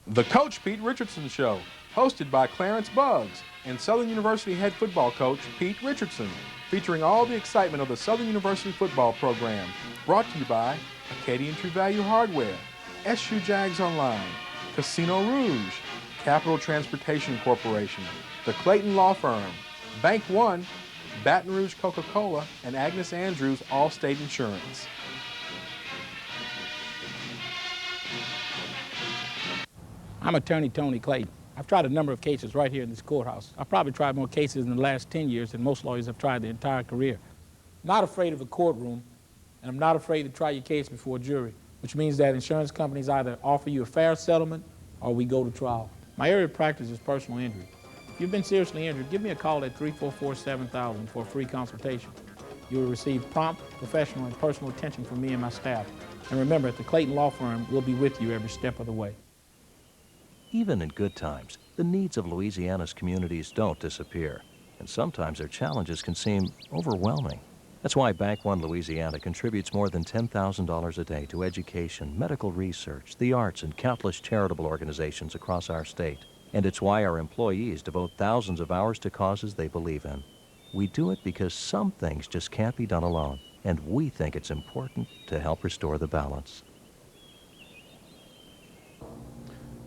The Coach Pete Richardson Show, hosted by Clarence Buggs and Southern University head football coach Pete Richardson, featuring all the excitement of the Southern University football program. Brought to you by Acadian True Value Hardware, SU Jags Online, Casino Rouge, Capital Transportation Corporation, the Clayton Law Firm, Bank One, Baton Rouge Coca-Cola, and Agnes Andrews Allstate Insurance. I'm attorney Tony Clayton. I've tried a number of cases right here in this courthouse. I've probably tried more cases in the last 10 years than most lawyers have tried their entire career. I'm not afraid of a courtroom, and I'm not afraid to try your case before a jury, which means that insurance companies either offer you a fair settlement or we go to trial. My area of practice is personal injury. If you've been seriously injured, give me a call at 344-7000 for a free consultation. You will receive prompt, professional, and personal attention from me and my staff. And remember, at the Clayton Law Firm, we'll be with you every step of the way. Even in good times, the needs of Louisiana's communities don't disappear, and sometimes their challenges can seem overwhelming. That's why Bank One Louisiana contributes more than $10,000 a day to education, medical research, the arts, and countless charitable organizations across our state. And it's why our employees devote thousands of hours to causes they believe in. We do it because some things just can't be done alone, and we think it's important to help restore the balance.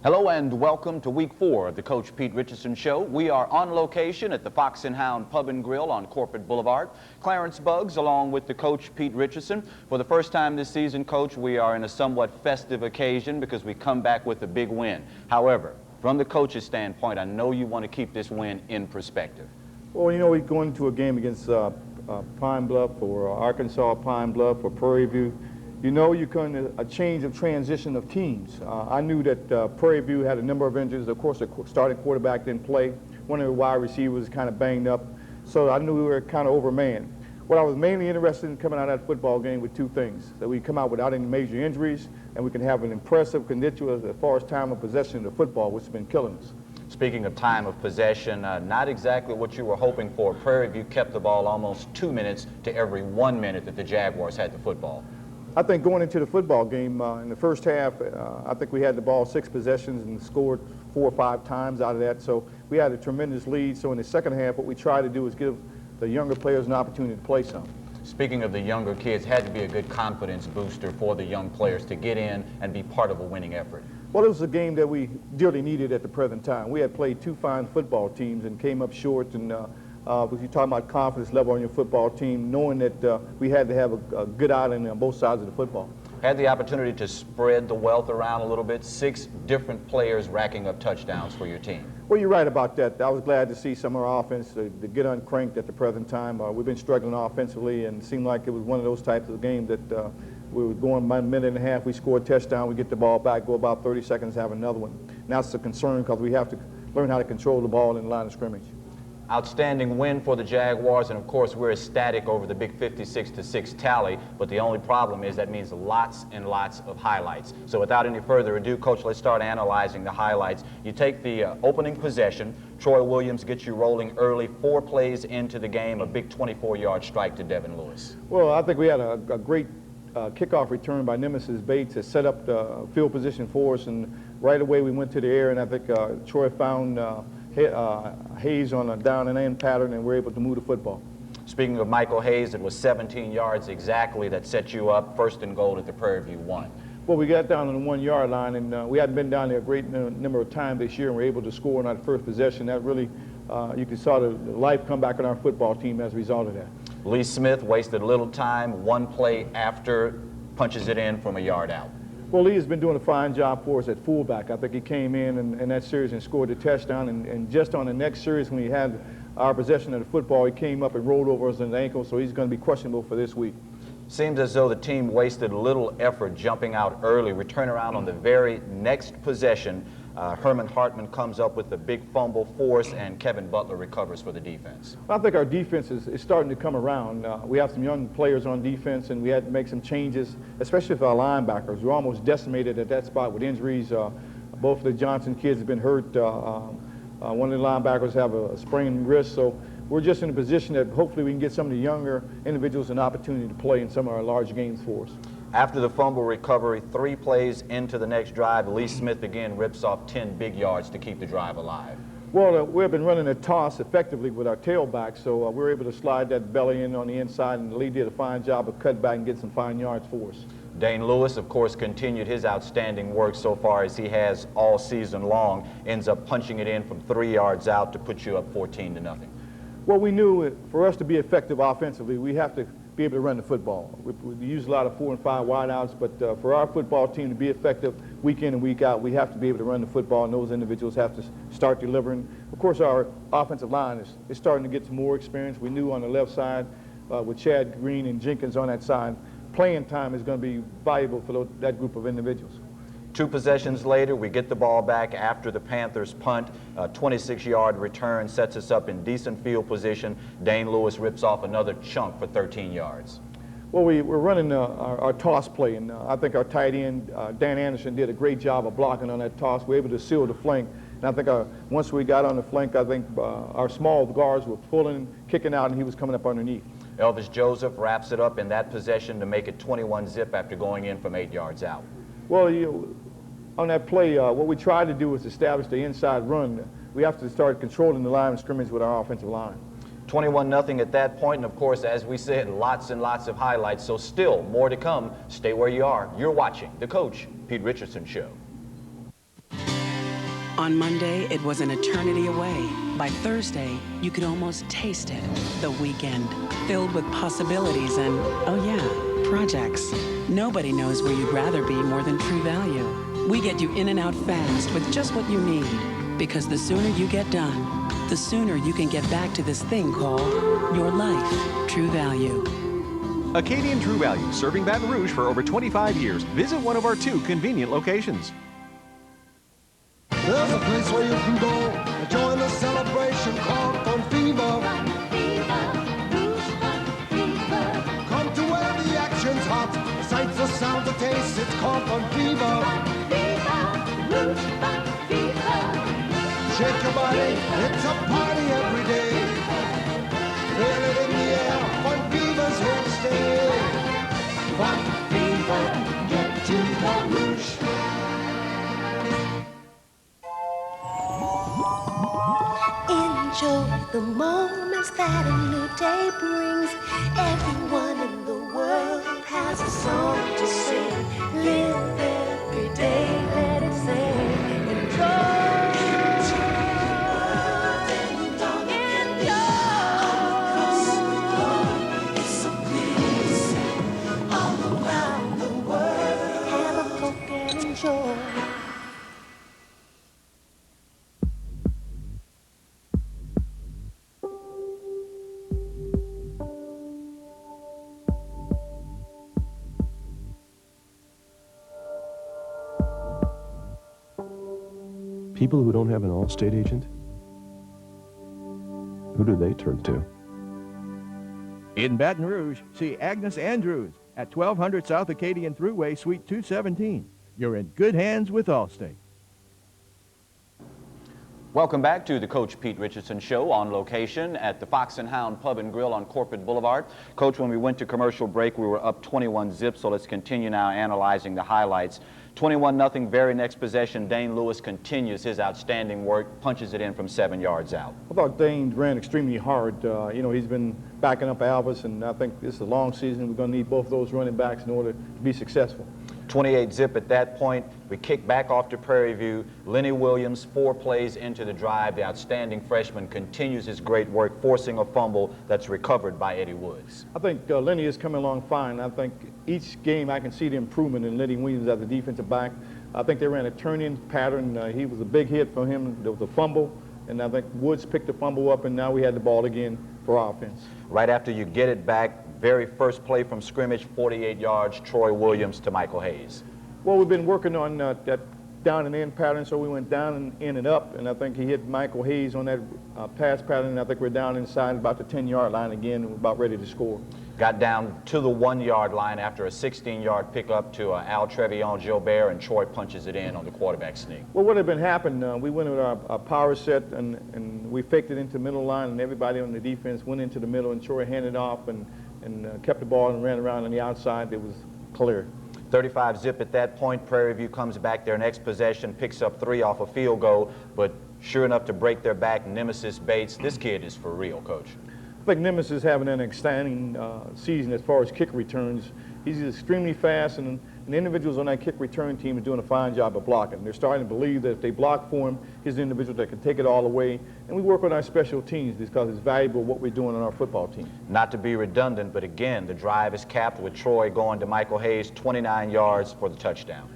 Hello and welcome to week 4 of the Coach Pete Richardson Show. We are on location at the Fox and Hound Pub and Grill on Corporate Boulevard. Clarence Buggs along with the Coach Pete Richardson. For the first time this season, Coach, we are in a somewhat festive occasion because we come back with a big win. However, from the coach's standpoint, I know you want to keep this win in perspective. Well, you know, we're going into a game against Pine Bluff or Arkansas Pine Bluff or Prairie View. You know, you're going to a change of transition of teams. I knew that Prairie View had a number of injuries. Of course, the starting quarterback didn't play. One of the wide receivers was kind of banged up. So I knew we were kind of overmanned. What I was mainly interested in coming out of that football game with two things: that we come out without any major injuries, and we can have an impressive condition as far as time of possession of the football, which has been killing us. Speaking of time of possession, not exactly what you were hoping for. Prairie View kept the ball almost 2 minutes to every 1 minute that the Jaguars had the football. I think going into the football game, in the first half, I think we had the ball 6 possessions and scored 4 or 5 times out of that. So we had a tremendous lead. So in the second half, what we tried to do is give the younger players an opportunity to play some. Speaking of the younger kids, had to be a good confidence booster for the young players to get in and be part of a winning effort. Well, it was a game that we dearly needed at the present time. We had played 2 fine football teams and came up short. And if you're talking about confidence level on your football team, knowing that we had to have a good island on both sides of the football. Had the opportunity to spread the wealth around a little bit. 6 different players racking up touchdowns for your team. Well, you're right about that. I was glad to see some of our offense to get uncranked at the present time. We've been struggling offensively, and it seemed like it was one of those types of games that we were going about a minute and a half. We score a touchdown, we get the ball back, go about 30 seconds, have another one. And that's a concern because we have to learn how to control the ball in the line of scrimmage. Outstanding win for the Jaguars, and of course we're ecstatic over the big 56-6 tally, but the only problem is that means lots and lots of highlights. So without any further ado, Coach, let's start analyzing the highlights. You take the opening possession. Troy Williams gets you rolling early, 4 plays into the game, a big 24-yard strike to Devin Lewis. Well, I think we had a great kickoff return by Nemesis Bates that set up the field position for us, and right away we went to the air, and I think Troy found Hayes on a down and in pattern, and we're able to move the football. Speaking of Michael Hayes, it was 17 yards exactly that set you up, 1st and goal at the Prairie View 1. Well, we got down on the 1-yard line, and we hadn't been down there a great number of times this year, and we were able to score on our first possession. That really, you can saw the life come back on our football team as a result of that. Lee Smith wasted a little time, 1 play after, punches it in from a yard out. Well, Lee has been doing a fine job for us at fullback. I think he came in that series and scored a touchdown, and just on the next series when he had our possession of the football, he came up and rolled over us in the ankle, so he's going to be questionable for this week. Seems as though the team wasted little effort jumping out early. We turn around on the very next possession. Herman Hartman comes up with the big fumble force, and Kevin Butler recovers for the defense. I think our defense is starting to come around. We have some young players on defense, and we had to make some changes, especially for our linebackers. We're almost decimated at that spot with injuries. Both of the Johnson kids have been hurt. One of the linebackers have a sprained wrist, so we're just in a position that hopefully we can get some of the younger individuals an opportunity to play in some of our large games for us. After the fumble recovery, 3 plays into the next drive, Lee Smith again rips off 10 big yards to keep the drive alive. Well, we've been running a toss effectively with our tailback, so we were able to slide that belly in on the inside, and Lee did a fine job of cutting back and getting some fine yards for us. Dane Lewis, of course, continued his outstanding work so far as he has all season long, ends up punching it in from 3 yards out to put you up 14-0. Well, we knew for us to be effective offensively, we have to be able to run the football. We use a lot of 4 and 5 wideouts, but for our football team to be effective week in and week out, we have to be able to run the football, and those individuals have to start delivering. Of course, our offensive line is starting to get some more experience. We knew on the left side with Chad Green and Jenkins on that side, playing time is going to be valuable for that group of individuals. 2 possessions later, we get the ball back after the Panthers punt. A 26-yard return sets us up in decent field position. Dane Lewis rips off another chunk for 13 yards. Well, we're running our toss play, and I think our tight end, Dan Anderson, did a great job of blocking on that toss. We were able to seal the flank, and I think once we got on the flank, I think our small guards were pulling, kicking out, and he was coming up underneath. Elvis Joseph wraps it up in that possession to make it 21-zip after going in from 8 yards out. Well, on that play, what we tried to do was establish the inside run. We have to start controlling the line of scrimmage with our offensive line. 21-0 at that point, and of course, as we said, lots and lots of highlights, so still more to come. Stay where you are. You're watching The Coach Pete Richardson Show. On Monday, it was an eternity away. By Thursday, you could almost taste it. The weekend, filled with possibilities and, oh yeah, projects. Nobody knows where you'd rather be more than True Value. We get you in and out fast with just what you need. Because the sooner you get done, the sooner you can get back to this thing called your life. True Value. Acadian True Value, serving Baton Rouge for over 25 years. Visit one of our 2 convenient locations. There's a place where you can go to join the celebration called Fun Fever. Come to where the action's hot, the sights, the sounds, the tastes, it's called Fun Fever. Shake your body, it's a party every day. Feel it in the air, Fun Fever's here to stay. Fun Fever, get to Baton Rouge. Enjoy the moments that a new day brings. Everyone in the world has a song to sing. Live every day, let it sing. Enjoy. It's amazing. All around the world, have a Coke and enjoy. People who don't have an Allstate agent, who do they turn to? In Baton Rouge, see Agnes Andrews at 1200 South Acadian Thruway, Suite 217. You're in good hands with Allstate. Welcome back to the Coach Pete Richardson Show, on location at the Fox and Hound Pub and Grill on Corporate Boulevard. Coach, when we went to commercial break, we were up 21-zip, so let's continue now analyzing the highlights. 21-0, very next possession, Dane Lewis continues his outstanding work, punches it in from 7 yards out. I thought Dane ran extremely hard. He's been backing up Alvis, and I think this is a long season. We're going to need both of those running backs in order to be successful. 28-zip at that point. We kick back off to Prairie View. Lenny Williams, 4 plays into the drive. The outstanding freshman continues his great work, forcing a fumble that's recovered by Eddie Woods. I think Lenny is coming along fine. I think each game I can see the improvement in Lenny Williams as a defensive back. I think they ran a turn-in pattern. He was a big hit for him. There was a fumble, and I think Woods picked the fumble up, and now we had the ball again for offense. Right after you get it back, very first play from scrimmage, 48 yards, Troy Williams to Michael Hayes. Well, we've been working on that down and in pattern, so we went down and in and up, and I think he hit Michael Hayes on that pass pattern, and I think we're down inside about the 10-yard line again, and we're about ready to score. Got down to the 1-yard line after a 16-yard pickup to Al Trevion Gilbert, and Troy punches it in on the quarterback sneak. Well, what had been happening, we went with our power set, and we faked it into the middle line, and everybody on the defense went into the middle, and Troy handed off and kept the ball and ran around on the outside. There was clear. 35 zip at that point. Prairie View comes back their next possession, picks up 3 off a field goal, but sure enough to break their back, Nemesis Bates. This kid is for real, Coach. I think Nemesis is having an outstanding season as far as kick returns. He's extremely fast, and the individuals on that kick return team are doing a fine job of blocking. They're starting to believe that if they block for him, he's the individual that can take it all the way. And we work on our special teams because it's valuable what we're doing on our football team. Not to be redundant, but again, the drive is capped with Troy going to Michael Hayes, 29 yards for the touchdown.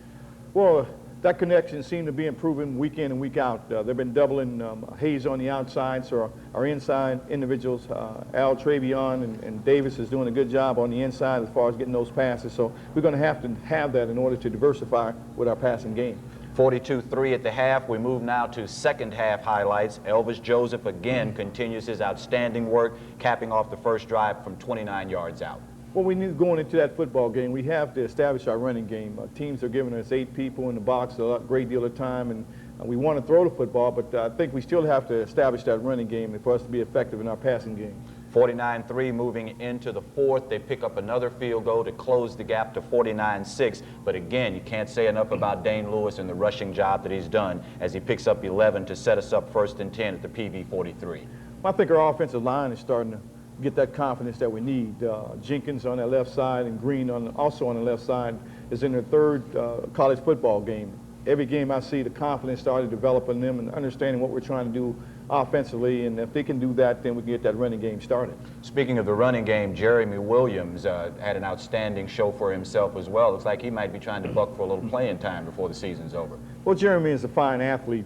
Well, that connection seemed to be improving week in and week out. They've been doubling Hayes on the outside, so our inside individuals, Al Travion and Davis is doing a good job on the inside as far as getting those passes. So we're going to have that in order to diversify with our passing game. 42-3 at the half. We move now to second half highlights. Elvis Joseph again continues his outstanding work, capping off the first drive from 29 yards out. Well, we need going into that football game, we have to establish our running game. Teams are giving us 8 people in the box a great deal of time, and we want to throw the football, but I think we still have to establish that running game for us to be effective in our passing game. 49-3 moving into the fourth. They pick up another field goal to close the gap to 49-6. But again, you can't say enough about Dane Lewis and the rushing job that he's done as he picks up 11 to set us up 1st and 10 at the PV 43. I think our offensive line is starting to get that confidence that we need. Jenkins on that left side and Green also on the left side is in their 3rd college football game. Every game I see the confidence started developing them and understanding what we're trying to do offensively, and if they can do that, then we can get that running game started. Speaking of the running game, Jeremy Williams had an outstanding show for himself as well. Looks like he might be trying to buck for a little playing time before the season's over. Well, Jeremy is a fine athlete.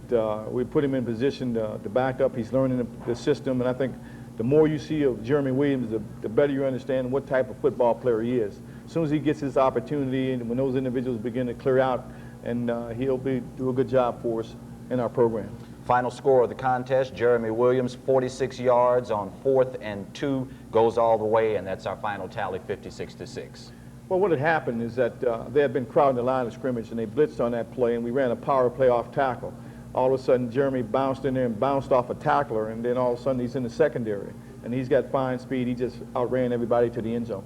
We put him in position to back up. He's learning the system, and I think the more you see of Jeremy Williams, the better you understand what type of football player he is. As soon as he gets his opportunity and when those individuals begin to clear out, and he'll do a good job for us in our program. Final score of the contest, Jeremy Williams, 46 yards on 4th and 2, goes all the way, and that's our final tally, 56-6. Well, what had happened is that they had been crowding the line of scrimmage, and they blitzed on that play, and we ran a power play off tackle. All of a sudden, Jeremy bounced in there and bounced off a tackler, and then all of a sudden he's in the secondary, and he's got fine speed. He just outran everybody to the end zone.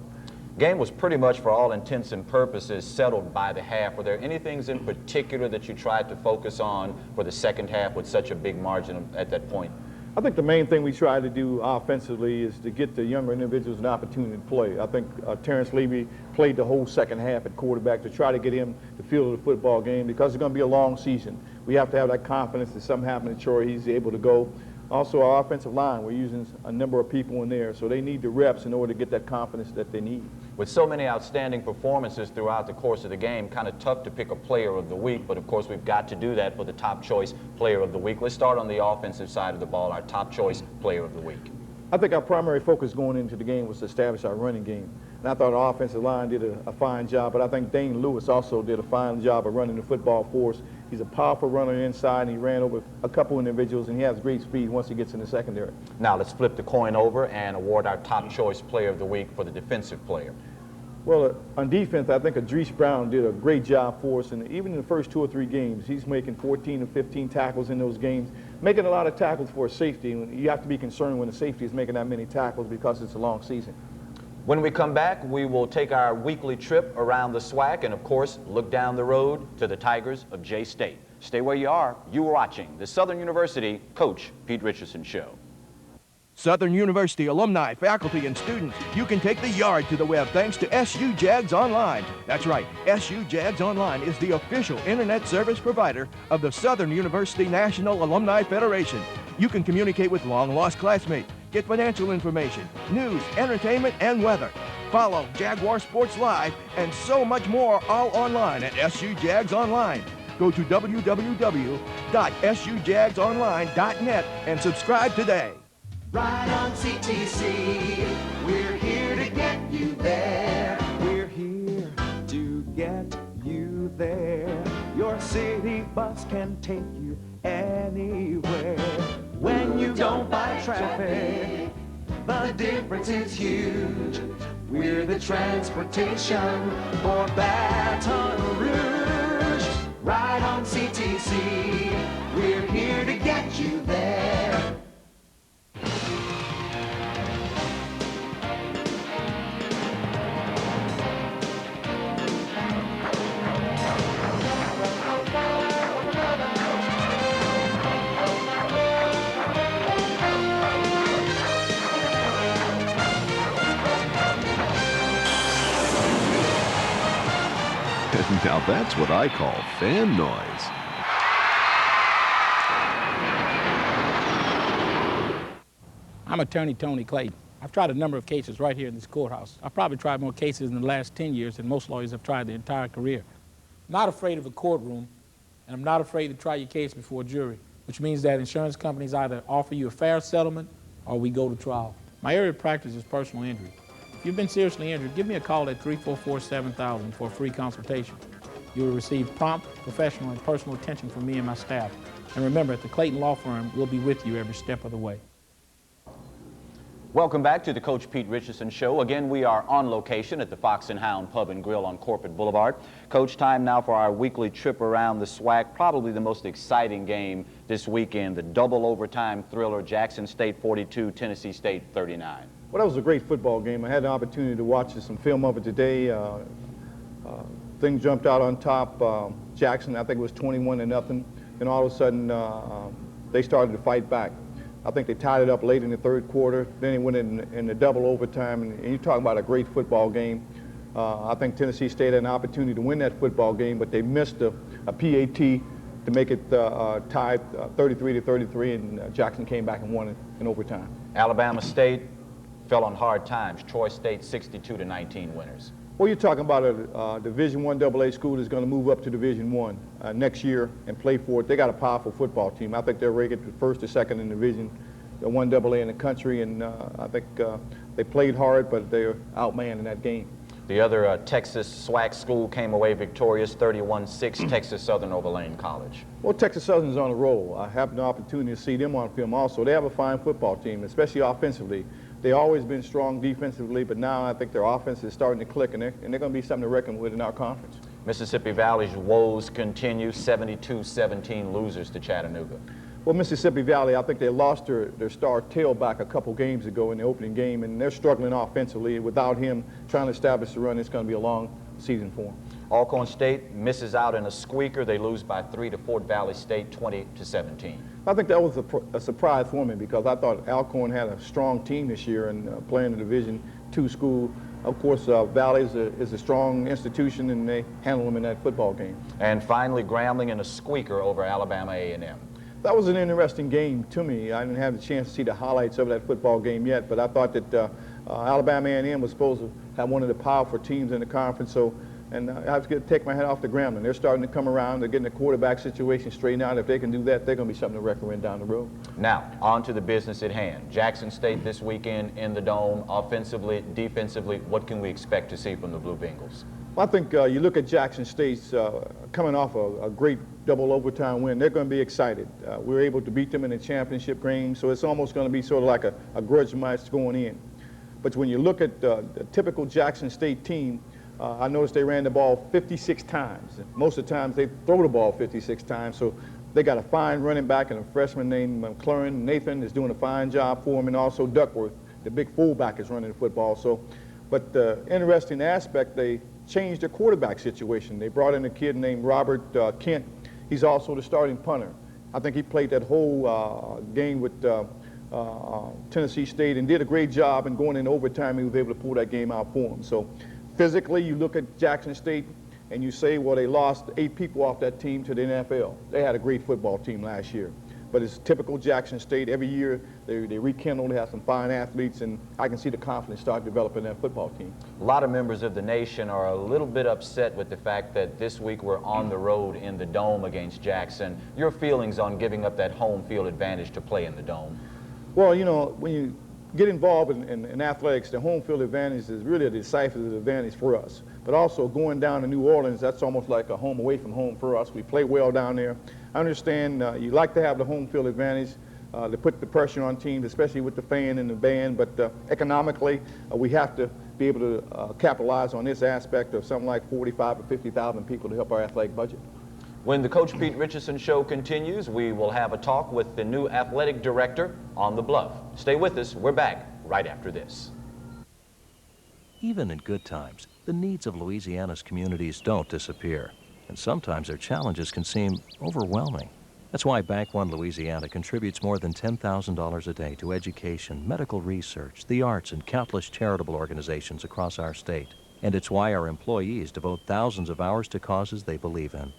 Game was pretty much, for all intents and purposes, settled by the half. Were there any things in particular that you tried to focus on for the second half with such a big margin at that point? I think the main thing we try to do offensively is to get the younger individuals an opportunity to play. I think Terrence Levy played the whole second half at quarterback to try to get him the feel of the football game because it's going to be a long season. We have to have that confidence that something happened to Troy, he's able to go. Also, our offensive line, we're using a number of people in there, so they need the reps in order to get that confidence that they need. With so many outstanding performances throughout the course of the game, kind of tough to pick a player of the week, but of course we've got to do that for the top choice player of the week. Let's start on the offensive side of the ball, our top choice player of the week. I think our primary focus going into the game was to establish our running game. And I thought our offensive line did a fine job, but I think Dane Lewis also did a fine job of running the football for us. He's a powerful runner inside, and he ran over a couple individuals, and he has great speed once he gets in the secondary. Now let's flip the coin over and award our top choice player of the week for the defensive player. Well, on defense, I think Adrice Brown did a great job for us, and even in the first 2 or 3 games, he's making 14 to 15 tackles in those games, making a lot of tackles for a safety. And you have to be concerned when the safety is making that many tackles because it's a long season. When we come back, we will take our weekly trip around the SWAC and, of course, look down the road to the Tigers of J-State. Stay where you are. You are watching the Southern University Coach Pete Richardson Show. Southern University alumni, faculty, and students, you can take the yard to the web thanks to SU Jags Online. That's right, SU Jags Online is the official internet service provider of the Southern University National Alumni Federation. You can communicate with long-lost classmates, get financial information, news, entertainment, and weather. Follow Jaguar Sports Live and so much more all online at SU Jags Online. Go to www.sujagsonline.net and subscribe today. Ride on CTC, we're here to get you there. We're here to get you there. Your city bus can take you anywhere. When you don't fight traffic, the difference is huge. We're the transportation for Baton Rouge. Ride on CTC, we're here to get you there. Now that's what I call fan noise. I'm attorney Tony Clayton. I've tried a number of cases right here in this courthouse. I've probably tried more cases in the last 10 years than most lawyers have tried their entire career. I'm not afraid of a courtroom, and I'm not afraid to try your case before a jury, which means that insurance companies either offer you a fair settlement or we go to trial. My area of practice is personal injury. If you've been seriously injured, give me a call at 344-7000 for a free consultation. You will receive prompt, professional, and personal attention from me and my staff. And remember, at the Clayton Law Firm, we'll be with you every step of the way. Welcome back to the Coach Pete Richardson Show. Again, we are on location at the Fox and Hound Pub and Grill on Corporate Boulevard. Coach, time now for our weekly trip around the SWAC. Probably the most exciting game this weekend, the double overtime thriller, Jackson State 42, Tennessee State 39. Well, that was a great football game. I had the opportunity to watch some film of it today. Things jumped out on top. Jackson, I think it was 21-0. Then all of a sudden, they started to fight back. I think they tied it up late in the third quarter. Then they went in the double overtime. And you talk about a great football game. I think Tennessee State had an opportunity to win that football game, but they missed a PAT to make it tied 33-33, and Jackson came back and won it in overtime. Alabama State fell on hard times. Troy State 62-19 winners. Well, you're talking about a Division I AA school that's going to move up to Division I next year and play for it. They got a powerful football team. I think they're rated first or second in Division I AA in the country, and I think they played hard, but they're outmanned in that game. The other Texas SWAC school came away victorious, 31-6, Texas Southern Overland College. Well, Texas Southern's on a roll. I have the opportunity to see them on film also. They have a fine football team, especially offensively. They've always been strong defensively, but now I think their offense is starting to click, and they're going to be something to reckon with in our conference. Mississippi Valley's woes continue, 72-17 losers to Chattanooga. Well, Mississippi Valley, I think they lost their star tailback a couple games ago in the opening game, and they're struggling offensively. Without him trying to establish the run, it's going to be a long season for them. Alcorn State misses out in a squeaker. They lose by 3 to Fort Valley State, 20-17. I think that was a surprise for me because I thought Alcorn had a strong team this year and playing the Division II school. Of course, Valley is a strong institution, and they handle them in that football game. And finally, Grambling in a squeaker over Alabama A&M. That was an interesting game to me. I didn't have the chance to see the highlights of that football game yet, but I thought that Alabama A&M was supposed to have one of the powerful teams in the conference. And I have to take my hat off to Grambling. They're starting to come around. They're getting the quarterback situation straightened out. If they can do that, they're going to be something to reckon with down the road. Now, on to the business at hand. Jackson State this weekend in the Dome, offensively, defensively, what can we expect to see from the Blue Bengals? Well, I think you look at Jackson State's coming off a great double overtime win. They're going to be excited. We were able to beat them in the championship game, so it's almost going to be sort of like a grudge match going in. But when you look at the typical Jackson State team, I noticed they ran the ball 56 times. Most of the times they throw the ball 56 times, so they got a fine running back and a freshman named McLaurin. Nathan is doing a fine job for him, and also Duckworth, the big fullback, is running the football. But the interesting aspect, they changed their quarterback situation. They brought in a kid named Robert Kent. He's also the starting punter. I think he played that whole game with Tennessee State and did a great job, and going in overtime, he was able to pull that game out for him. So physically, you look at Jackson State and you say, well, they lost 8 people off that team to the NFL. They had a great football team last year. But it's typical Jackson State. Every year they rekindle, they have some fine athletes, and I can see the confidence start developing that football team. A lot of members of the nation are a little bit upset with the fact that this week we're on the road in the Dome against Jackson. Your feelings on giving up that home field advantage to play in the Dome? Well, you know, when you get involved in athletics, the home field advantage is really a decisive advantage for us. But also going down to New Orleans, that's almost like a home away from home for us. We play well down there. I understand you like to have the home field advantage to put the pressure on teams, especially with the fan and the band, but economically we have to be able to capitalize on this aspect of something like 45 or 50,000 people to help our athletic budget. When the Coach Pete Richardson Show continues, we will have a talk with the new athletic director on the Bluff. Stay with us. We're back right after this. Even in good times, the needs of Louisiana's communities don't disappear, and sometimes their challenges can seem overwhelming. That's why Bank One Louisiana contributes more than $10,000 a day to education, medical research, the arts, and countless charitable organizations across our state. And it's why our employees devote thousands of hours to causes they believe in.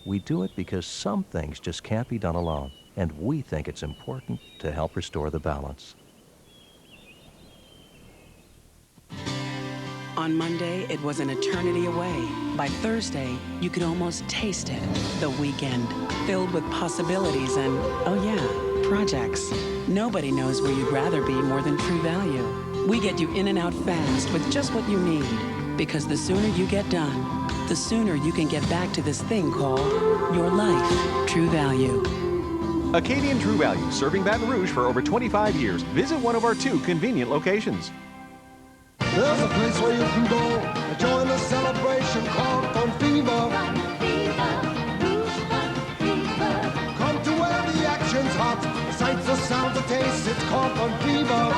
We do it because some things just can't be done alone, and we think it's important to help restore the balance. On Monday, it was an eternity away. By Thursday, you could almost taste it. The weekend, filled with possibilities and, oh yeah, projects. Nobody knows where you'd rather be more than True Value. We get you in and out fast with just what you need. Because the sooner you get done, the sooner you can get back to this thing called your life. True Value. Acadian True Value, serving Baton Rouge for over 25 years. Visit one of our 2 convenient locations. There's a place where you can go and join the celebration called Fun Fever. Come to where the action's hot, the sights, the sounds, the tastes. It's called Fun Fever.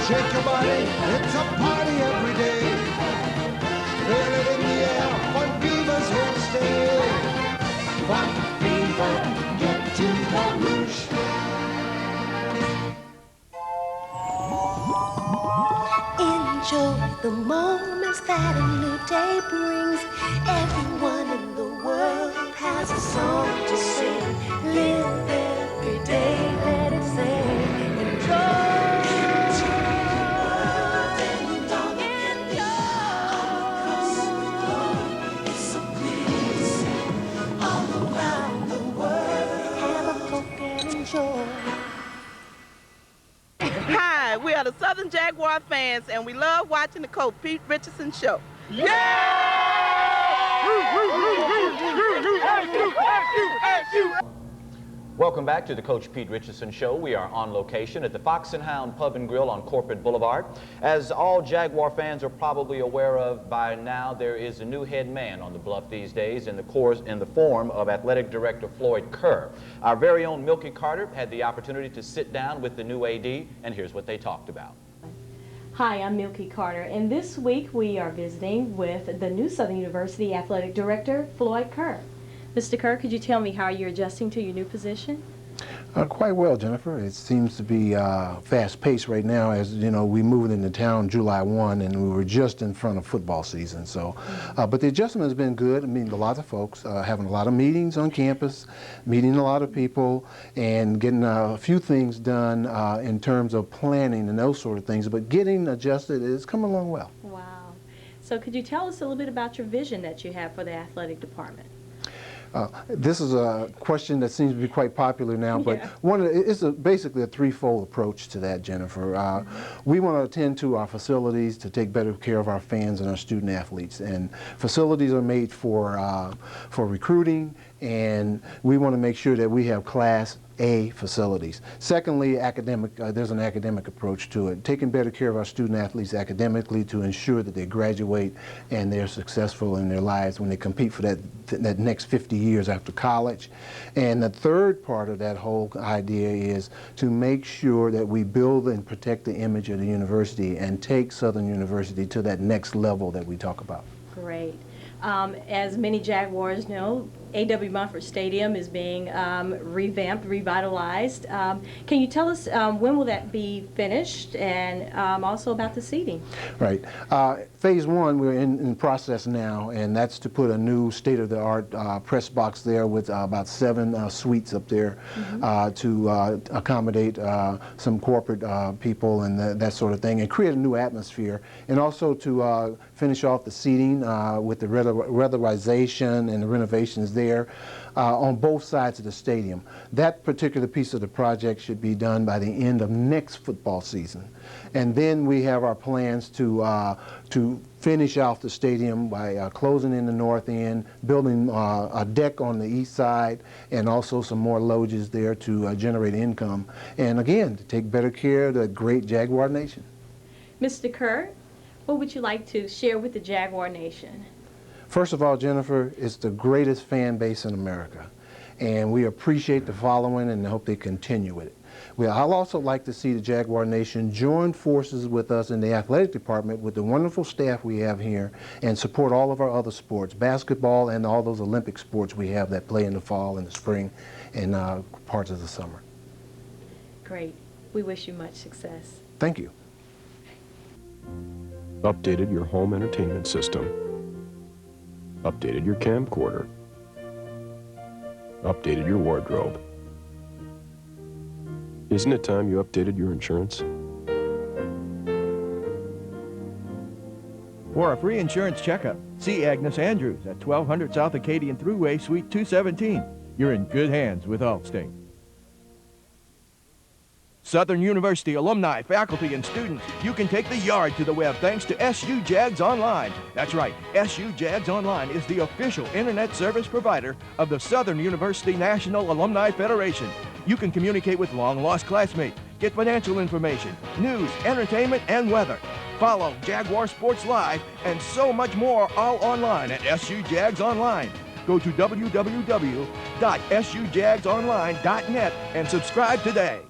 Shake your body, it's a party every day. Feel it in the air, Fun Fever's here to stay. Fun Fever, get to Baton Rouge. Enjoy the moments that a new day brings. Everyone in the world has a song to sing. Live every day, let it sing. Enjoy. It's so clear to see all around the world. Have a Coke and enjoy. Hi, we are the Southern Jaguar fans, and we love watching the Coach Pete Richardson show. Welcome back to the Coach Pete Richardson Show. We are on location at the Fox and Hound Pub and Grill on Corporate Boulevard. As all Jaguar fans are probably aware of by now, there is a new head man on the bluff these days in the form of Athletic Director Floyd Kerr. Our very own Milky Carter had the opportunity to sit down with the new AD, and here's what they talked about. Hi, I'm Milky Carter, and this week we are visiting with the new Southern University Athletic Director, Floyd Kerr. Mr. Kerr, could you tell me how you're adjusting to your new position? Quite well, Jennifer. It seems to be fast-paced right now. As you know, we moved into town July 1, and we were just in front of football season. So, but the adjustment has been good. I mean, a lot of folks having a lot of meetings on campus, meeting a lot of people, and getting a few things done in terms of planning and those sort of things. But getting adjusted is coming along well. Wow. So, could you tell us a little bit about your vision that you have for the athletic department? This is a question that seems to be quite popular now, but it's basically a threefold approach to that, Jennifer. We want to attend to our facilities to take better care of our fans and our student athletes, and facilities are made for recruiting, and we want to make sure that we have Class A facilities. Secondly, there's an academic approach to it, taking better care of our student athletes academically to ensure that they graduate and they're successful in their lives when they compete for that next 50 years after college. And the third part of that whole idea is to make sure that we build and protect the image of the university and take Southern University to that next level that we talk about. Great. As many Jaguars know, A.W. Mumford Stadium is being revamped, revitalized. Can you tell us when will that be finished, and also about the seating? Right. Phase 1, we're in process now, and that's to put a new state-of-the-art press box there with about 7 suites up there to accommodate some corporate people and that sort of thing, and create a new atmosphere, and also to finish off the seating with the weatherization and the renovations there on both sides of the stadium. That particular piece of the project should be done by the end of next football season. And then we have our plans to finish off the stadium by closing in the north end, building a deck on the east side, and also some more loges there to generate income. And again, to take better care of the great Jaguar Nation. Mr. Kerr, what would you like to share with the Jaguar Nation? First of all, Jennifer, it's the greatest fan base in America, and we appreciate the following and hope they continue with it. Well, I'd also like to see the Jaguar Nation join forces with us in the athletic department with the wonderful staff we have here and support all of our other sports, basketball and all those Olympic sports we have that play in the fall and the spring and parts of the summer. Great. We wish you much success. Thank you. Updated your home entertainment system. Updated your camcorder. Updated your wardrobe. Isn't it time you updated your insurance? For a free insurance checkup, see Agnes Andrews at 1200 South Acadian Thruway, Suite 217. You're in good hands with Allstate. Southern University alumni, faculty, and students, you can take the yard to the web thanks to SU Jags Online. That's right, SU Jags Online is the official internet service provider of the Southern University National Alumni Federation. You can communicate with long-lost classmates, get financial information, news, entertainment, and weather. Follow Jaguar Sports Live and so much more all online at SU Jags Online. Go to www.sujagsonline.net and subscribe today.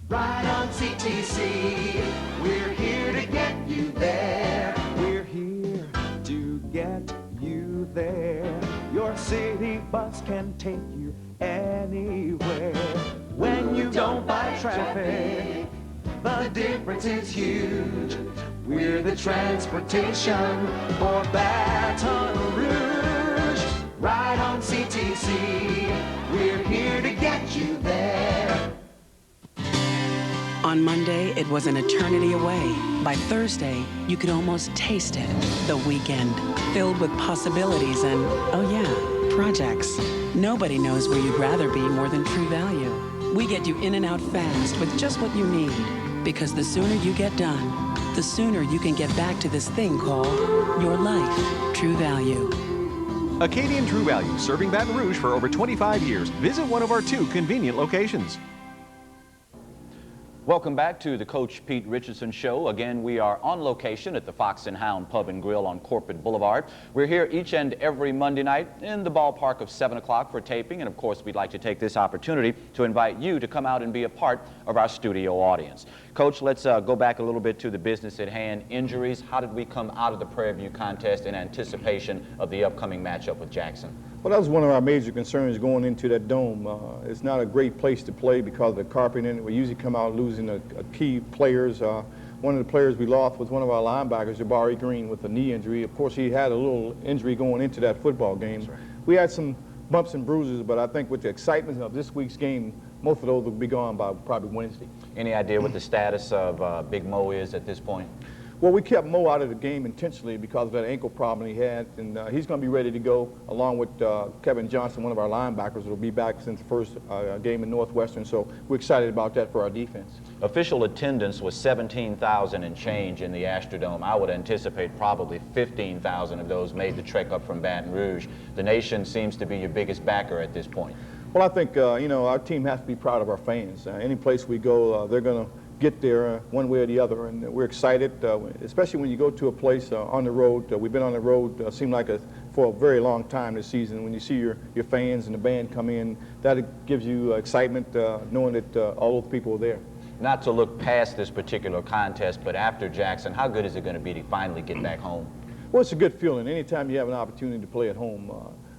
Ride on CTC, we're here to get you there. We're here to get you there. Your city bus can take you anywhere. When you don't fight traffic, the difference is huge. We're the transportation for Baton Rouge. Ride on CTC, we're here to get you there. On Monday, it was an eternity away. By Thursday, you could almost taste it. The weekend, filled with possibilities and, oh yeah, projects. Nobody knows where you'd rather be more than True Value. We get you in and out fast with just what you need. Because the sooner you get done, the sooner you can get back to this thing called your life. True Value. Acadian True Value, serving Baton Rouge for over 25 years. Visit one of our 2 convenient locations. Welcome back to the Coach Pete Richardson Show. Again, we are on location at the Fox and Hound Pub and Grill on Corporate Boulevard. We're here each and every Monday night in the ballpark of 7 o'clock for taping, and of course we'd like to take this opportunity to invite you to come out and be a part of our studio audience. Coach, let's go back a little bit to the business at hand. Injuries, how did we come out of the Prairie View contest in anticipation of the upcoming matchup with Jackson? Well, that was one of our major concerns going into that dome. It's not a great place to play because of the carpet in it. We usually come out losing a key players. One of the players we lost was one of our linebackers, Jabari Green, with a knee injury. Of course, he had a little injury going into that football game. Right. We had some bumps and bruises, but I think with the excitement of this week's game, most of those will be gone by probably Wednesday. Any idea what the status of Big Mo is at this point? Well, we kept Mo out of the game intentionally because of that ankle problem he had, and he's going to be ready to go along with Kevin Johnson, one of our linebackers, will be back since the first game in Northwestern, so we're excited about that for our defense. Official attendance was 17,000 and change in the Astrodome. I would anticipate probably 15,000 of those made the trek up from Baton Rouge. The nation seems to be your biggest backer at this point. Well, I think, you know, our team has to be proud of our fans. Any place we go, they're going to get there one way or the other, and we're excited, especially when you go to a place on the road. We've been on the road, seemed like for a very long time this season. When you see your fans and the band come in, that gives you excitement, knowing that all those people are there. Not to look past this particular contest, but after Jackson, how good is it going to be to finally get back home? Well, it's a good feeling. Anytime you have an opportunity to play at home,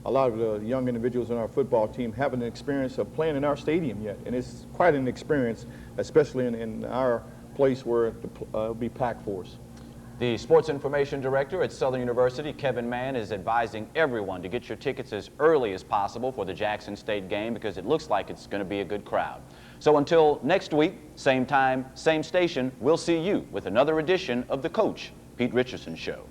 a lot of the young individuals on our football team haven't an experience of playing in our stadium yet, and it's quite an experience, especially in our place where it'll be packed for us. The Sports Information Director at Southern University, Kevin Mann, is advising everyone to get your tickets as early as possible for the Jackson State game because it looks like it's going to be a good crowd. So until next week, same time, same station, we'll see you with another edition of the Coach Pete Richardson Show.